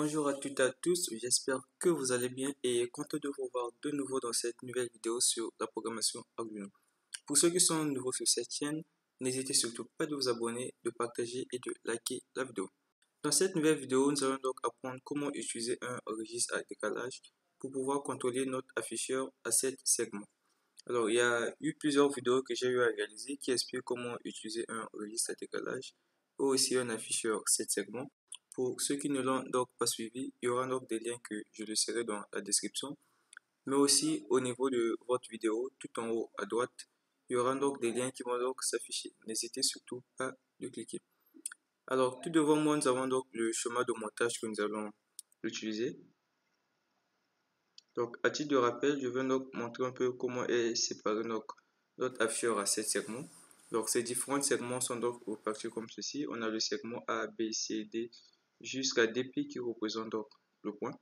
Bonjour à toutes et à tous, j'espère que vous allez bien et content de vous voir de nouveau dans cette nouvelle vidéo sur la programmation Arduino. Pour ceux qui sont nouveaux sur cette chaîne, n'hésitez surtout pas de vous abonner, de partager et de liker la vidéo. Dans cette nouvelle vidéo, nous allons donc apprendre comment utiliser un registre à décalage pour pouvoir contrôler notre afficheur à 7 segments. Alors, il y a eu plusieurs vidéos que j'ai eu à réaliser qui expliquent comment utiliser un registre à décalage ou aussi un afficheur 7 segments. Pour ceux qui ne l'ont donc pas suivi, il y aura donc des liens que je laisserai dans la description. Mais aussi au niveau de votre vidéo, tout en haut à droite, il y aura donc des liens qui vont donc s'afficher. N'hésitez surtout pas de cliquer. Alors, tout devant moi, nous avons donc le schéma de montage que nous allons utiliser. Donc, à titre de rappel, je vais donc montrer un peu comment est séparé notre afficheur à 7 segments. Donc, ces différents segments sont donc répartis comme ceci. On a le segment A, B, C, D jusqu'à DP qui représente donc le point.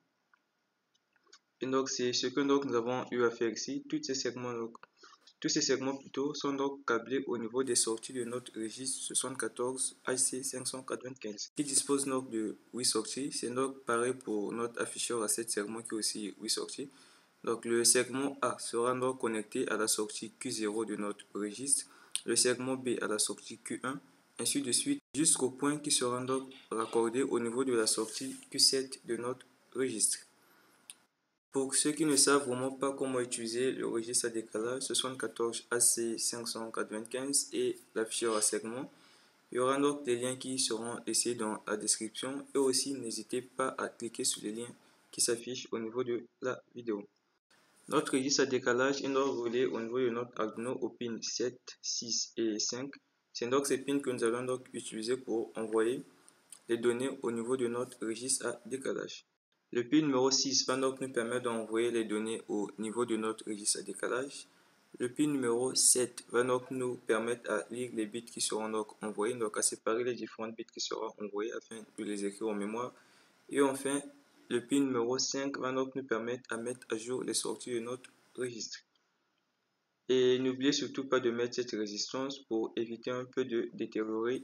Et donc, c'est ce que donc, nous avons eu à faire ici. Tous ces segments plutôt sont donc câblés au niveau des sorties de notre registre 74 HC595 qui dispose donc de 8 sorties. C'est donc pareil pour notre afficheur à 7 segments qui a aussi 8 sorties. Donc le segment A sera donc connecté à la sortie Q0 de notre registre, le segment B à la sortie Q1, ainsi de suite jusqu'au point qui sera donc raccordé au niveau de la sortie Q7 de notre registre. Pour ceux qui ne savent vraiment pas comment utiliser le registre à décalage 74 AC595 et l'afficheur à segment, il y aura donc des liens qui seront laissés dans la description et aussi n'hésitez pas à cliquer sur les liens qui s'affichent au niveau de la vidéo. Notre registre à décalage est donc relié au niveau de notre Arduino aux pins 7, 6 et 5. C'est donc ces pins que nous allons donc utiliser pour envoyer les données au niveau de notre registre à décalage. Le pin numéro 6 va donc nous permettre d'envoyer les données au niveau de notre registre à décalage. Le pin numéro 7 va donc nous permettre à lire les bits qui seront donc envoyés, donc à séparer les différents bits qui seront envoyés afin de les écrire en mémoire. Et enfin, le pin numéro 5 va donc nous permettre à mettre à jour les sorties de notre registre. Et n'oubliez surtout pas de mettre cette résistance pour éviter un peu de détériorer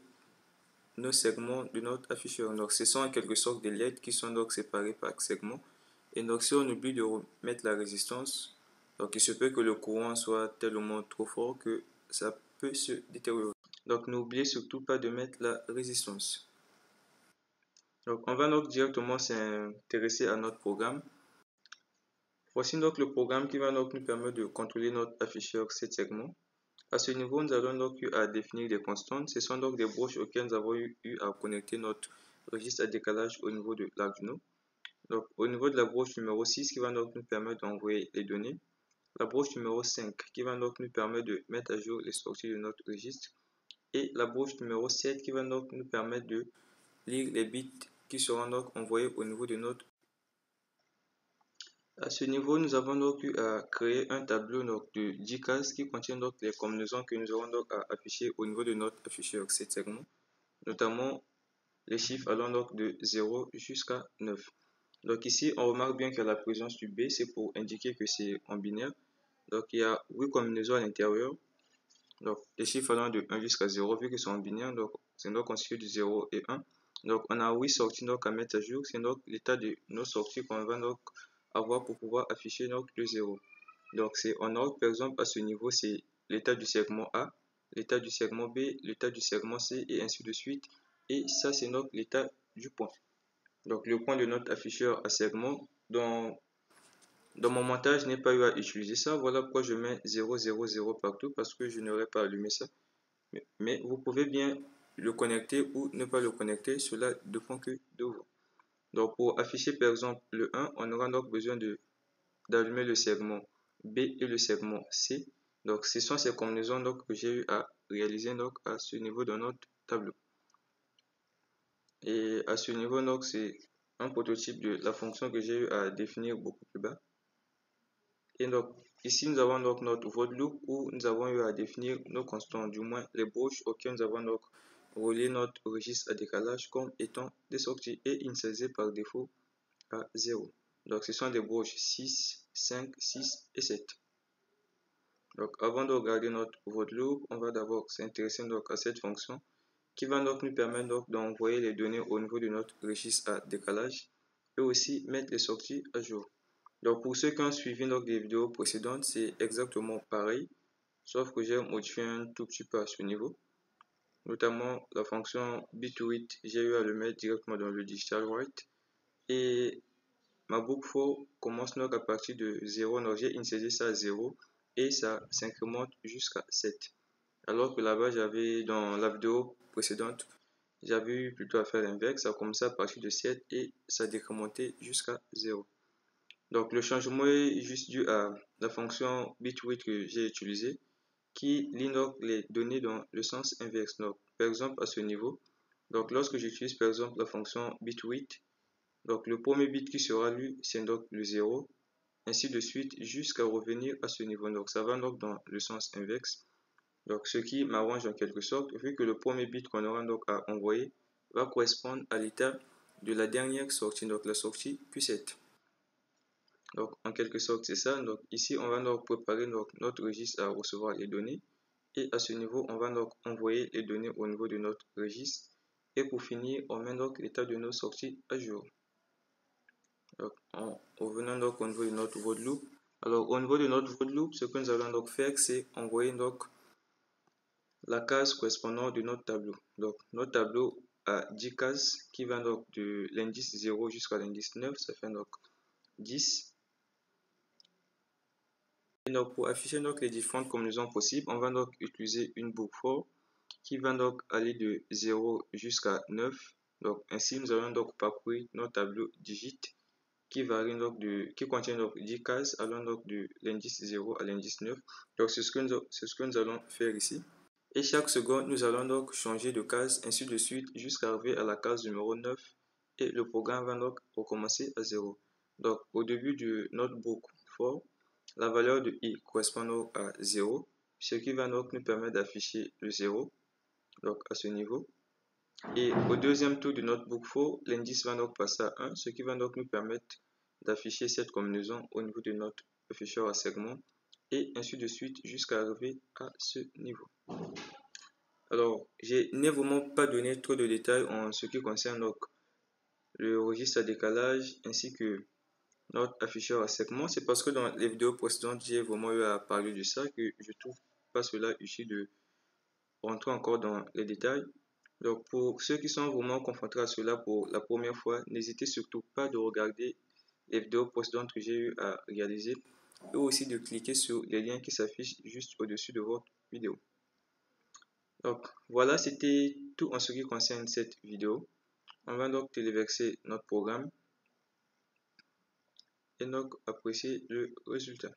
nos segments de notre afficheur. Donc ce sont en quelque sorte des LED qui sont donc séparés par segment. Et donc si on oublie de remettre la résistance, donc il se peut que le courant soit tellement trop fort que ça peut se détériorer. Donc n'oubliez surtout pas de mettre la résistance. Donc on va donc directement s'intéresser à notre programme. Voici donc le programme qui va donc nous permettre de contrôler notre afficheur 7 segments. À ce niveau, nous allons donc eu à définir des constantes. Ce sont donc des broches auxquelles nous avons eu à connecter notre registre à décalage au niveau de l'Arduino. Donc, au niveau de la broche numéro 6 qui va donc nous permettre d'envoyer les données. La broche numéro 5 qui va donc nous permettre de mettre à jour les sorties de notre registre. Et la broche numéro 7 qui va donc nous permettre de lire les bits qui seront donc envoyés au niveau de notre. À ce niveau, nous avons donc eu à créer un tableau de 10 cases qui contient donc les combinaisons que nous aurons donc à afficher au niveau de notre afficheur 7 segments, notamment les chiffres allant donc de 0 jusqu'à 9. Donc ici, on remarque bien qu'il y a la présence du B, c'est pour indiquer que c'est en binaire. Donc il y a 8 combinaisons à l'intérieur. Donc les chiffres allant de 1 jusqu'à 0, vu qu'ils sont en binaire, donc c'est donc constitué de 0 et 1. Donc on a 8 sorties donc à mettre à jour, c'est donc l'état de nos sorties qu'on va donc avoir pour pouvoir afficher donc le 0. Donc c'est en ordre, par exemple à ce niveau c'est l'état du segment A, l'état du segment B, l'état du segment C et ainsi de suite. Et ça c'est donc l'état du point. Donc le point de notre afficheur à segment. Dans mon montage, je n'ai pas eu à utiliser ça. Voilà pourquoi je mets 0, 0, 0 partout parce que je n'aurais pas allumé ça. Mais vous pouvez bien le connecter ou ne pas le connecter. Cela dépend que de vous. Donc pour afficher par exemple le 1, on aura donc besoin d'allumer le segment B et le segment C. Donc ce sont ces combinaisons donc, que j'ai eu à réaliser donc, à ce niveau de notre tableau. Et à ce niveau donc c'est un prototype de la fonction que j'ai eu à définir beaucoup plus bas. Et donc ici nous avons donc notre void loop où nous avons eu à définir nos constantes, du moins les broches auxquelles nous avons donc relié notre registre à décalage comme étant des sorties et initialisées par défaut à 0. Donc ce sont des broches 6, 5, 6 et 7. Donc avant de regarder notre void loop, on va d'abord s'intéresser donc à cette fonction qui va donc nous permettre d'envoyer les données au niveau de notre registre à décalage. et aussi mettre les sorties à jour. Donc pour ceux qui ont suivi donc les vidéos précédentes, c'est exactement pareil, sauf que j'ai modifié un tout petit peu à ce niveau. Notamment la fonction bit2read, j'ai eu à le mettre directement dans le digital write. Et ma boucle for commence donc à partir de 0, donc j'ai insérer ça à 0 et ça s'incrémente jusqu'à 7. Alors que là-bas, j'avais dans la vidéo précédente, j'avais eu plutôt à faire l'inverse, ça commençait à partir de 7 et ça décrémentait jusqu'à 0. Donc le changement est juste dû à la fonction bit2read que j'ai utilisée qui lit donc les données dans le sens inverse. Donc, par exemple, à ce niveau, donc lorsque j'utilise par exemple la fonction bit2read, donc le premier bit qui sera lu, c'est donc le 0, ainsi de suite jusqu'à revenir à ce niveau. Donc ça va donc dans le sens inverse. Donc ce qui m'arrange en quelque sorte, vu que le premier bit qu'on aura donc à envoyer va correspondre à l'état de la dernière sortie, donc la sortie Q7. Donc en quelque sorte c'est ça. Donc ici on va donc préparer notre registre à recevoir les données. Et à ce niveau, on va donc envoyer les données au niveau de notre registre. Et pour finir, on met donc l'état de nos sorties à jour. Donc, en revenant donc au niveau de notre void loop. Alors, au niveau de notre void loop, ce que nous allons donc faire, c'est envoyer donc la case correspondant de notre tableau. Donc, notre tableau a 10 cases qui vont donc de l'indice 0 jusqu'à l'indice 9. Ça fait donc 10. Et donc, pour afficher donc les différentes combinaisons possibles, on va donc utiliser une boucle for qui va donc aller de 0 jusqu'à 9. Donc ainsi, nous allons donc parcourir notre tableau digit qui varie donc qui contient donc 10 cases allant donc de l'indice 0 à l'indice 9. Donc c'est ce que nous allons faire ici. Et chaque seconde, nous allons donc changer de case ainsi de suite jusqu'à arriver à la case numéro 9 et le programme va donc recommencer à 0. Donc au début de notre boucle for, la valeur de i correspond à 0, ce qui va donc nous permettre d'afficher le 0. Donc à ce niveau. Et au deuxième tour de notre boucle for, l'indice va donc passer à 1, ce qui va donc nous permettre d'afficher cette combinaison au niveau de notre afficheur à segments et ainsi de suite jusqu'à arriver à ce niveau. Alors, je n'ai vraiment pas donné trop de détails en ce qui concerne donc le registre à décalage ainsi que notre afficheur à segments. C'est parce que dans les vidéos précédentes, j'ai vraiment eu à parler de ça que je trouve pas cela utile de rentrer encore dans les détails. Donc pour ceux qui sont vraiment confrontés à cela pour la première fois, n'hésitez surtout pas de regarder les vidéos précédentes que j'ai eu à réaliser et aussi de cliquer sur les liens qui s'affichent juste au-dessus de votre vidéo. Donc voilà, c'était tout en ce qui concerne cette vidéo. On va donc téléverser notre programme et donc apprécier le résultat.